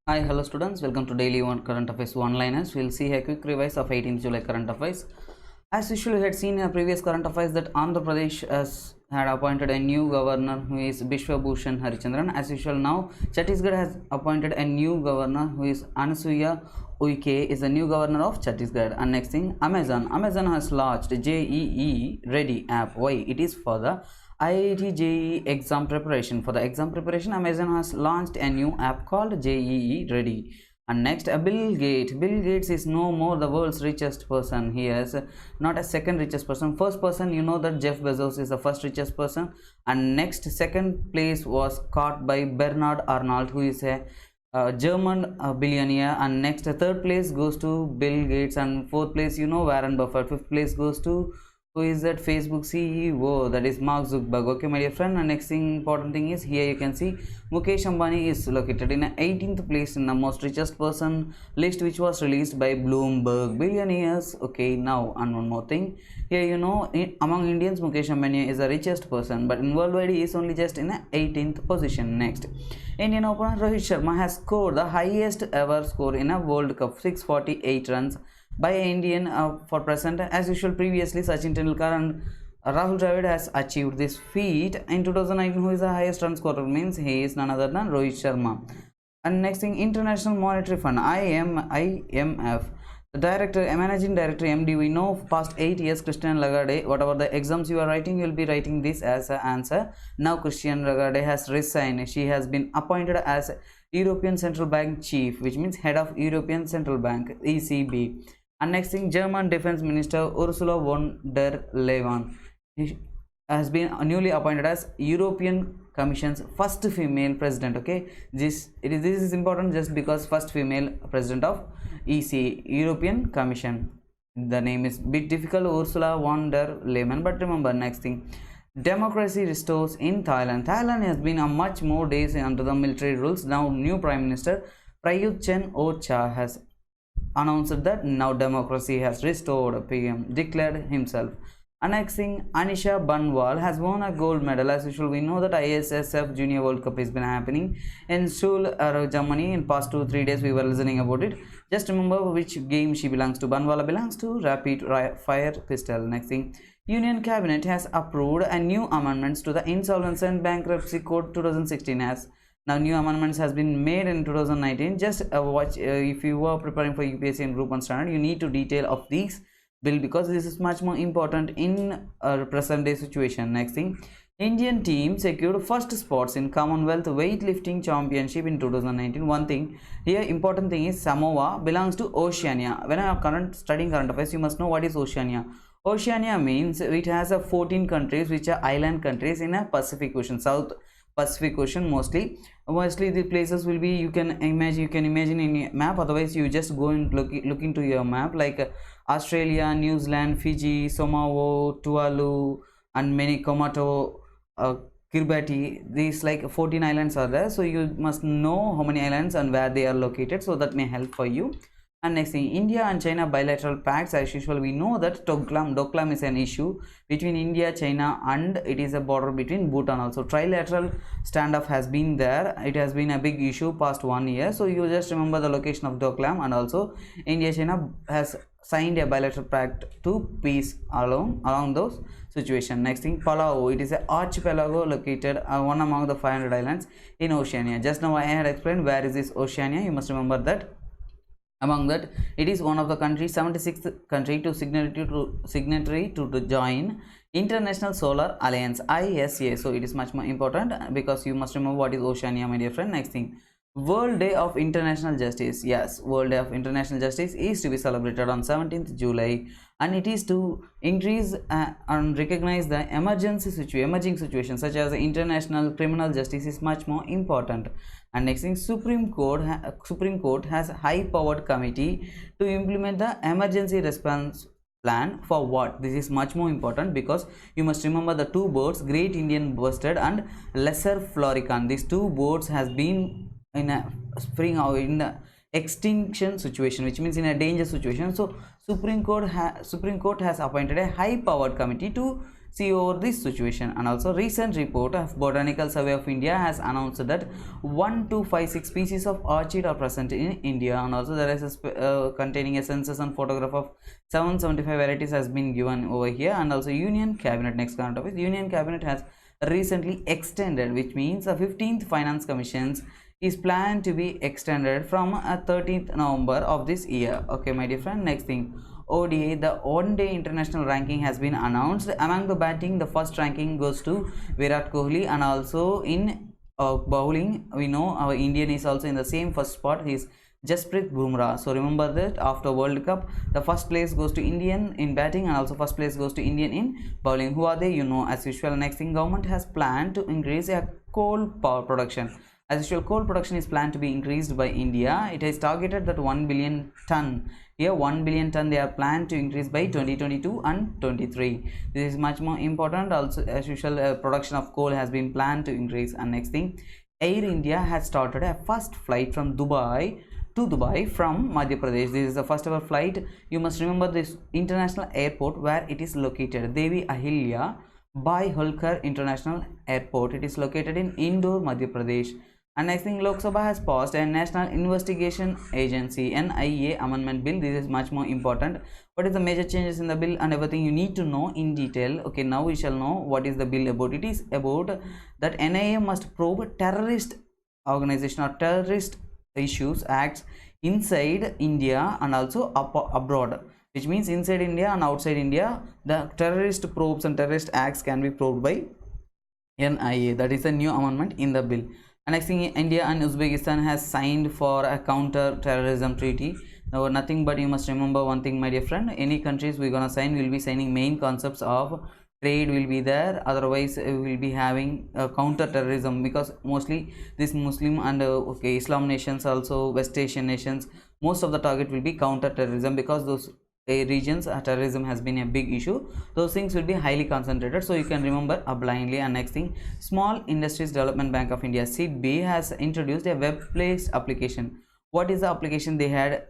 Hi, hello students. Welcome to Daily One Current Affairs One-liners. We'll see a quick revise of 18th July current affairs. As usual, we had seen in a previous current affairs that Andhra Pradesh had appointed a new governor who is Bishwa Bhushan Harichandran. As usual, now Chhattisgarh has appointed a new governor who is Anasuya Uike is the new governor of Chhattisgarh. And next thing, Amazon has launched JEE Ready app. Why? It is for the IIT JEE exam preparation. For the exam preparation, Amazon has launched a new app called JEE Ready. And next, Bill Gates. Bill Gates is no more the world's richest person. He is not a second richest person. First person, you know that Jeff Bezos is the first richest person. And next, second place was caught by Bernard Arnault, who is a German billionaire. And next, third place goes to Bill Gates. And fourth place, you know, Warren Buffett. Fifth place goes to who is that Facebook CEO, that is Mark Zuckerberg. Okay, my dear friend, and next thing, important thing is here you can see Mukesh Ambani is located in 18th place in the most richest person list, which was released by Bloomberg Billionaires. Okay, now and one more thing, here you know among Indians Mukesh Ambani is the richest person, but in worldwide he is only just in 18th position. Next, Indian opener Rohit Sharma has scored the highest ever score in a World Cup, 648 runs by Indian for present. As usual, previously Sachin Tendulkar and Rahul Dravid has achieved this feat in 2019. Who is the highest run scorer? Means he is none other than Rohit Sharma. And next thing, International Monetary Fund IMF, the director, managing director MD, we know past 8 years Christian Lagarde, whatever the exams you are writing, you will be writing this as an answer. Now Christian Lagarde has resigned. She has been appointed as European Central Bank chief, which means head of European Central Bank, ECB. And next thing, German Defense Minister Ursula von der Leyen has been newly appointed as European Commission's first female president. Okay, this is important just because first female president of EC, European Commission. The name is bit difficult, Ursula von der Leyen, but remember, next thing, democracy restores in Thailand. Thailand has been a much more days under the military rules. Now new Prime Minister Prayut Chan-o-cha has announced that now democracy has restored. PM declared himself. And next thing, Anisha Banwal has won a gold medal. As usual, we know that ISSF Junior World Cup has been happening in Seoul, Germany. In past 2-3 days we were listening about it. Just remember which game she belongs to. Banwal belongs to Rapid Fire Pistol. Next thing, Union Cabinet has approved a new amendments to the Insolvency and Bankruptcy Code 2016 as now new amendments has been made in 2019. Just watch if you are preparing for UPSC and Group 1 standard, you need to detail of these bill because this is much more important in present day situation. Next thing, Indian team secured first spots in Commonwealth weightlifting championship in 2019. One thing here, important thing is Samoa belongs to Oceania. When I am studying current affairs, you must know what is Oceania. Oceania means it has a 14 countries which are island countries in a Pacific Ocean, South Pacific Ocean. Mostly the places will be, you can imagine in a map. Otherwise you just go and look into your map, like Australia, New Zealand, Fiji, Samoa, Tuvalu, and many Komodo, Kiribati. These like 14 islands are there, so you must know how many islands and where they are located, so that may help for you. And next thing, India and China bilateral pacts. As usual, we know that Doklam is an issue between India, China, and it is a border between Bhutan also. Trilateral standoff has been there. It has been a big issue past 1 year. So you just remember the location of Doklam, and also India, China has signed a bilateral pact to peace along those situations. Next thing, Palau. It is an archipelago located one among the 500 islands in Oceania. Just now I had explained where is this Oceania. You must remember that. Among that, it is one of the countries, 76th country to signatory to join International Solar Alliance, ISA. So it is much more important because you must remember what is Oceania, my dear friend. Next thing, World Day of International Justice. Yes, World Day of International Justice is to be celebrated on 17th July, and it is to increase and recognize the emerging situations such as international criminal justice is much more important. And next thing, Supreme Court has high-powered committee to implement the emergency response plan for what? This is much more important because you must remember the two birds, Great Indian Bustard and Lesser Florican. These two birds has been in a in the extinction situation, which means in a danger situation. So Supreme Court has appointed a high powered committee to see over this situation. And also recent report of Botanical Survey of India has announced that 1256 species of orchid are present in India, and also there is a containing a census and photograph of 775 varieties has been given over here. And also Union Cabinet, next current topic, Union Cabinet has recently extended, which means the 15th Finance Commissions is planned to be extended from 13th November of this year. Okay, my dear friend, next thing, ODI, the one-day international ranking has been announced. Among the batting, the first ranking goes to Virat Kohli, and also in bowling, we know our Indian is also in the same first spot. He is Jasprit Bumrah. So remember that after World Cup, the first place goes to Indian in batting, and also first place goes to Indian in bowling. Who are they? You know, as usual. Next thing, government has planned to increase a coal power production. As usual, coal production is planned to be increased by India. It is targeted that 1 billion ton. Here 1 billion ton they are planned to increase by 2022 and 23. This is much more important. Also, as usual, production of coal has been planned to increase. And next thing, Air India has started a first flight from Dubai to Dubai from Madhya Pradesh. This is the first ever flight. You must remember this international airport where it is located, Devi Ahilya Bai Holkar International Airport. It is located in Indore, Madhya Pradesh. And next thing, Lok Sabha has passed a National Investigation Agency NIA amendment bill. This is much more important. What is the major changes in the bill and everything you need to know in detail. Okay, now we shall know what is the bill about. It is about that NIA must probe terrorist organization or terrorist issues acts inside India and also abroad, which means inside India and outside India the terrorist probes and terrorist acts can be probed by NIA. That is a new amendment in the bill. And next thing, India and Uzbekistan has signed for a counter terrorism treaty. Now nothing but you must remember one thing, my dear friend, any countries we're gonna sign will be signing main concepts of trade will be there, otherwise we will be having counter terrorism, because mostly this Muslim and Islam nations, also West Asian nations, most of the target will be counter terrorism, because those regions terrorism has been a big issue. Those things will be highly concentrated, so you can remember blindly. And next thing, Small Industries Development Bank of India SIDB has introduced a web-based application. What is the application they had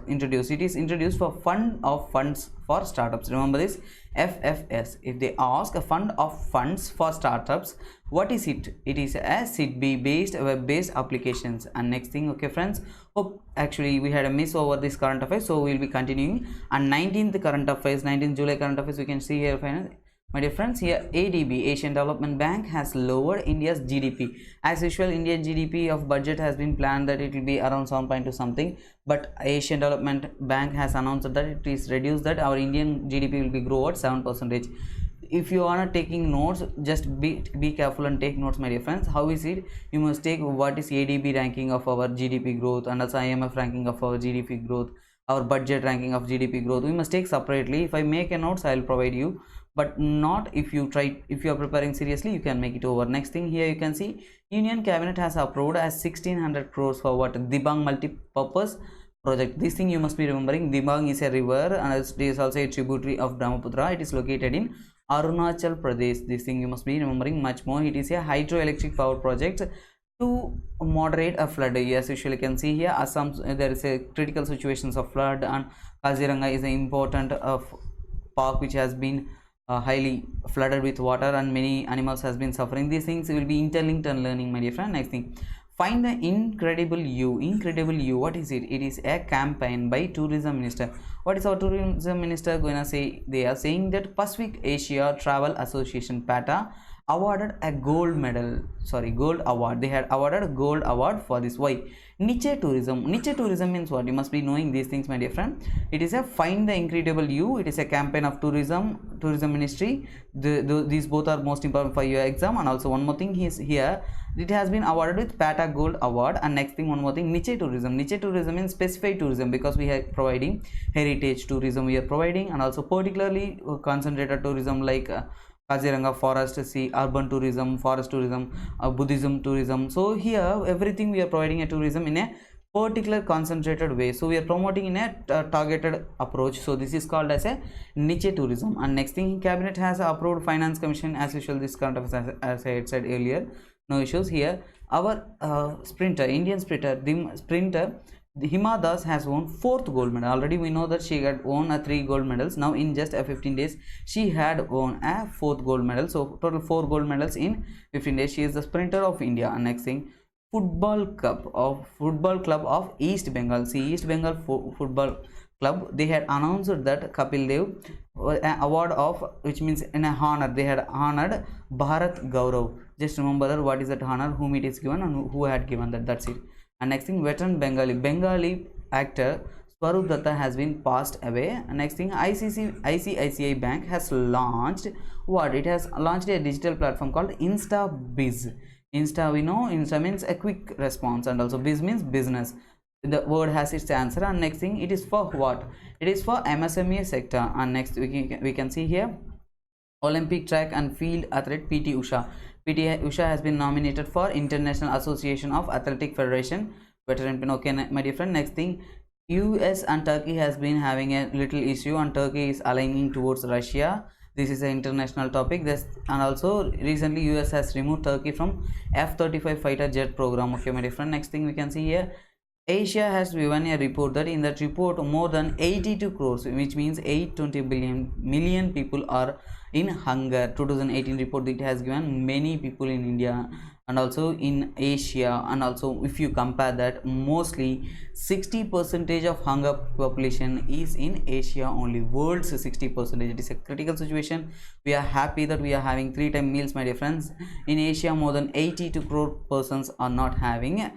introduced? It is introduced for fund of funds for startups. Remember this, FFS. If they ask a fund of funds for startups, what is it? It is a SIDB based web-based applications. And next thing, okay friends, hope actually we had a miss over this current affairs, so we will be continuing. And 19th current affairs, 19th July current affairs, we can see here, my dear friends, here ADB, Asian Development Bank, has lowered India's GDP. As usual, Indian GDP of budget has been planned that it will be around 7.2 something, but Asian Development Bank has announced that it is reduced, that our Indian GDP will be grow at 7%. If you are taking notes, just be careful and take notes, my dear friends. How is it? You must take what is ADB ranking of our GDP growth, and also IMF ranking of our GDP growth, our budget ranking of GDP growth. We must take separately. If I make a notes, I will provide you, but not if you are preparing seriously, you can make it over. Next thing, here you can see Union Cabinet has approved as 1600 crores for what? Dibang multi-purpose project. This thing you must be remembering. Dibang is a river and it is also a tributary of Brahmaputra. It is located in Arunachal Pradesh. This thing you must be remembering much more. It is a hydroelectric power project to moderate a flood. As usually you can see here, Assam, there is a critical situations of flood, and Kaziranga is an important park which has been highly flooded with water and many animals has been suffering. These things will be interlinked and learning, my dear friend. Next thing, find the incredible you. Incredible you, what is it? It is a campaign by tourism minister. What is our tourism minister going to say? They are saying that Pacific Asia Travel Association PATA awarded a gold award. They had awarded a gold award for this. Why? Niche tourism. Niche tourism means what? You must be knowing these things, my dear friend. It is a find the incredible you. It is a campaign of tourism ministry. These both are most important for your exam. And also one more thing is here, it has been awarded with PATA gold award. And next thing, one more thing, niche tourism. Niche tourism means specified tourism, because we are providing heritage tourism we are providing, and also particularly concentrated tourism like Kaziranga forest, sea, urban tourism, forest tourism, Buddhism tourism. So here everything we are providing a tourism in a particular concentrated way. So we are promoting in a targeted approach. So this is called as a niche tourism. And next thing, cabinet has approved finance commission. As usual, this current affairs, as I had said earlier, no issues here. Our sprinter, Indian sprinter, Hima Das has won 4th gold medal. Already we know that she had won 3 gold medals. Now in just 15 days she had won a 4th gold medal. So total 4 gold medals in 15 days. She is the sprinter of India. And next thing, football club of East Bengal. See, East Bengal football club, they had announced that Kapil Dev an award of, which means in a honor, they had honored Bharat Gaurav. Just remember that what is that honor, whom it is given and who had given that. That's it. And next thing, veteran Bengali actor Swarup Datta has been passed away. And next thing, ICICI Bank has launched what? It has launched a digital platform called InstaBiz. Insta, we know Insta means a quick response, and also Biz means business. The word has its answer. And next thing, it is for what? It is for MSME sector. And next we can see here, Olympic track and field athlete PT Usha. PT Usha has been nominated for International Association of Athletic Federation veteran pin. Okay, my dear friend. Next thing, US and Turkey has been having a little issue, and Turkey is aligning towards Russia. This is an international topic. This, and also recently US has removed Turkey from F-35 fighter jet program. Okay, my dear friend. Next thing we can see here, Asia has given a report that in that report more than 82 crores, which means 820 million people are in hunger. 2018 report, it has given many people in India and also in Asia. And also if you compare that, mostly 60% of hunger population is in Asia only. World's 60%. It is a critical situation. We are happy that we are having 3-time meals, my dear friends. In Asia, more than 82 crore persons are not having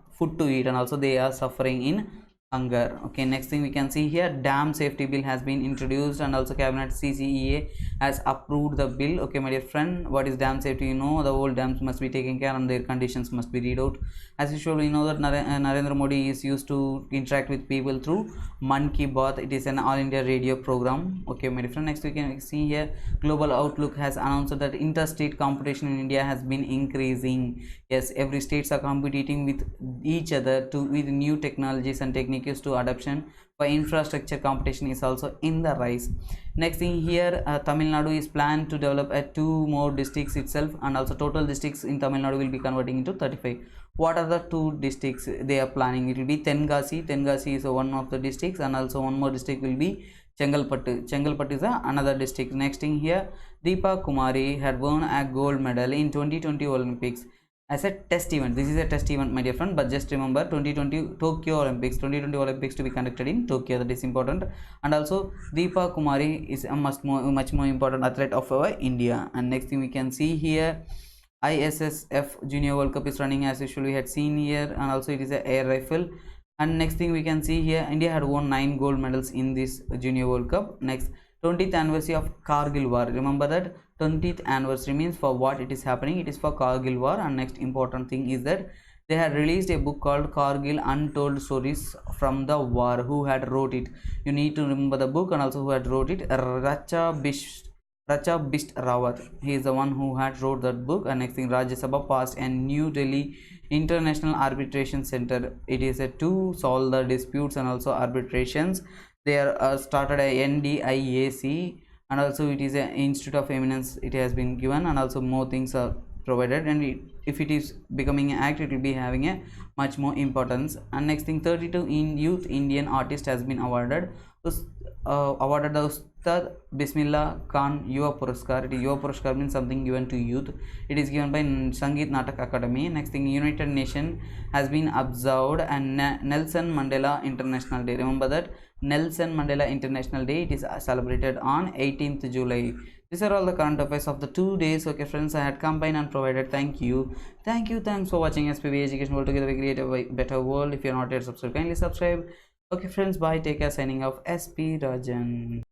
food to eat, and also they are suffering in hunger. Okay, next thing we can see here, dam safety bill has been introduced, and also cabinet CCEA has approved the bill. Okay, my dear friend, what is dam safety? You know, the old dams must be taken care and their conditions must be read out. As usual, we know that Narendra Modi is used to interact with people through Man Ki Baat. It is an all India radio program. Okay, my dear friend, next we can see here, Global Outlook has announced that interstate competition in India has been increasing. Yes, every states are competing with each other with new technologies and techniques to adoption. For infrastructure, competition is also in the rise. Next thing here, Tamil Nadu is planned to develop 2 more districts itself, and also total districts in Tamil Nadu will be converting into 35. What are the 2 districts they are planning? It will be Tenkasi is one of the districts, and also one more district will be Chengalpattu is another district. Next thing here, Deepa Kumari had won a gold medal in 2020 Olympics as a test event. This is a test event, my dear friend, but just remember 2020 Tokyo Olympics, 2020 Olympics to be conducted in Tokyo. That is important. And also Deepa Kumari is a much more important athlete of our India. And next thing we can see here, ISSF Junior World Cup is running as usual. We had seen here, and also it is a air rifle. And next thing we can see here, India had won 9 gold medals in this Junior World Cup. Next, 20th anniversary of Kargil War. Remember that 20th anniversary means for what it is happening. It is for Kargil War. And next important thing is that they had released a book called Kargil Untold Stories from the War. Who had wrote it? You need to remember the book, and also who had wrote it. Racha Bisht Rawat. He is the one who had wrote that book. And next thing, Rajya Sabha passed a New Delhi International Arbitration Center. It is to solve the disputes and also arbitrations. They are started a NDIAC, and also it is an Institute of Eminence. It has been given, and also more things are provided, and if it is becoming an act, it will be having a much more importance. And next thing, 32 in youth Indian artist has been awarded the Ustad Bismillah Khan Yuva Puraskar. Yuva Puraskar means something given to youth. It is given by Sangeet Natak Academy. Next thing, United Nations has been observed, and Nelson Mandela International Day. Remember that Nelson Mandela International Day, it is celebrated on 18th July. These are all the current affairs of the 2 days. Okay friends, I had combined and provided. Thanks for watching SPV Education World. Together we create a better world. If you are not yet subscribed, kindly subscribe. Okay friends, bye, take care. Signing off, SP Rajan.